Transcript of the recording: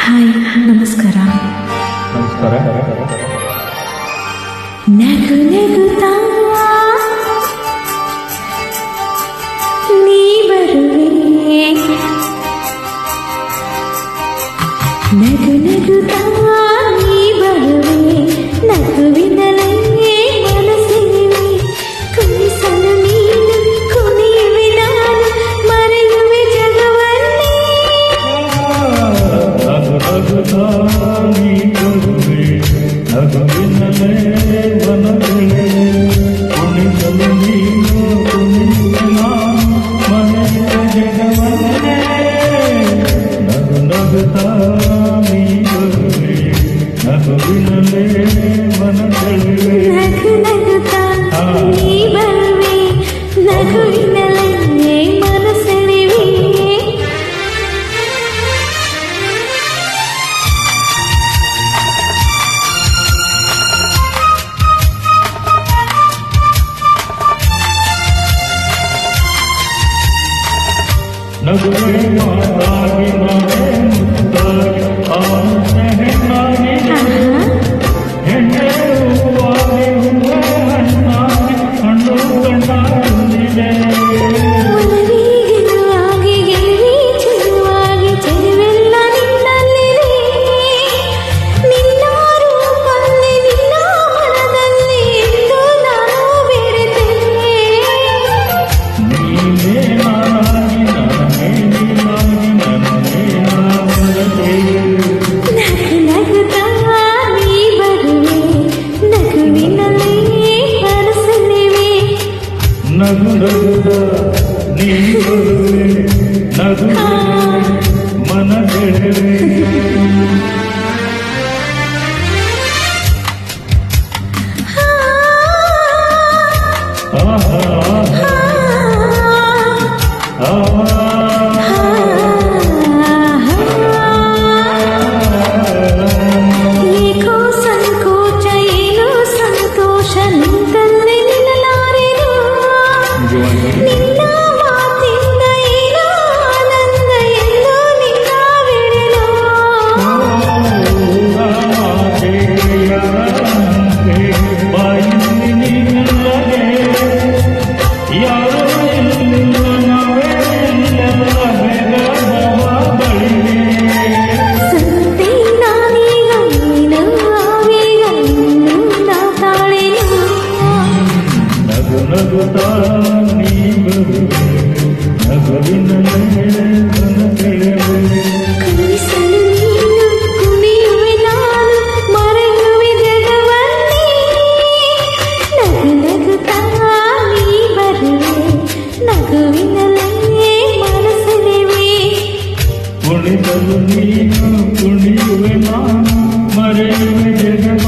Hi, ನಮಸ್ಕಾರ. ನಮಸ್ಕಾರ. ನಗು ನಗುತ್ತಾ ನೀ ಬರುವೆ, ನಗು ನಗುತ್ತಾ ನೀ ಬರುವೆ, ನಗುವಿನಲೇ ಮನಸ್ಸಿರುವೆ, ಕುಣಿಸಲು ನೀನು ಕುಣಿಯುವೆ, ನಾನು ಮರೆಯುವೆ ಜಗವನ್ನೇ. ನಗು ನಗುತ್ತಾ ನೀ ಬರುವೆ, ನಗುವಿನಲೇ ಮನಸ್ಸಿರುವೆ, ಕುಣಿಸಲು ನೀನು ಕುಣಿಯುವೆ, ನಾನು ಮರೆಯುವೆ ಜಗವನ್ನೇ. ನಗು ನಗುತ್ತಾ ನೀ ಬರುವೆ, ನಗುವಿನಲೇ ಮನಸ್ಸಿರುವೆ. ನಗು ನಗುತ್ತಾ ನೀ ಬರುವೆ, ನಗುವಿನಲೇ ಮನಸ್ಸಿರುವೆ. ನಗುವೆ ಮಾತಾಗಿ ನಾನೇ ಮುತ್ತಾಗಿ ಆಸೆ ಹೆಣ್ಣಾಗಿ ಹೆಣ್ಣೆ ಹೂವಾಗಿ ಹೂವೆ ಹಣ್ಣಾಗಿ ಹಣ್ಣು ಕಂಡಾಗಿವೆ. ಒಲವಿಗೆಲುವಾಗಿ ಗೆಲುವಿ ಚೆಲುವಾಗಿ ಚೆಲುವೆಲ್ಲ ನಿನ್ನಲ್ಲಿದೆ, ನಿನ್ನ ರೂಪಲ್ಲಿ ನಿನ್ನ ಮನದಲ್ಲಿ ಎಂದು ನಾನು ಬೆರೆತೆನೆ. ನೀನೇ ನಾನಾಗಿ ನಾನೇ ನೀನಾಗಿ ನನ್ನೇ ನಾನಲ್ಲದೆ. ನಗು ನಗುತ್ತಾ ನೀ ಬರುವೆ, ನಗುವಿನಲ್ಲೇ ಮನಸ್ಸಿರುವೆ. ನಗು ನಗುತ್ತ ನೀ ಬರುವೆ, ನಗುವಿನಲ್ಲೇ ಮನಸೆಳೆವೆ. ಆಹಾ ಏಕೋ ಸಂಕೋಚ ಏನೋ ಸಂತೋಷ ನಿಂತಲ್ಲೇ ನಿಲ್ಲಲಾರೆನು, ನಿನ್ನ ಮಾತಿಂದ ಏನೋ ಆನಂದ ಎಲ್ಲೋ ನಿನ್ನ ಬಿಡಲು. ಬಾಯಲ್ಲಿ ನೀನಲ್ಲದೆ ಯಾರೋ ಎಲ್ಲಿಲ್ಲ, ನಾವೇ ಎಲ್ಲೆಲ್ಲ ಬೇಗದವ ಬಳಿಗೆ. ಸಂತೆ ನಾನೀಗ ನೀನು ಆವೇಗ ಇನ್ನು ನಾ ತಾಳೆನು. ನಗು ನಗುತ್ತಾ ನೀ ಬರುವೆ, ನಗುವಿನಲ್ಲೇ ಮನಸೆಳೆವೆ. ಕುಣಿಸಲು ನೀನು ಕುಣಿಯುವೆ, ನಾನು ಮರೆಯುವೆ ಜಗವನ್ನೇ. ನಗು ನಗುತ್ತಾ ನೀ ಬರುವೆ, ನಗುವಿನಲ್ಲೇ ಮನಸ್ಸಿರುವೆ. ಕುಣಿಸಲು ನೀನು ಕುಣಿಯುವೆ, ನಾನು ಮರೆಯುವೆ ಜಗವ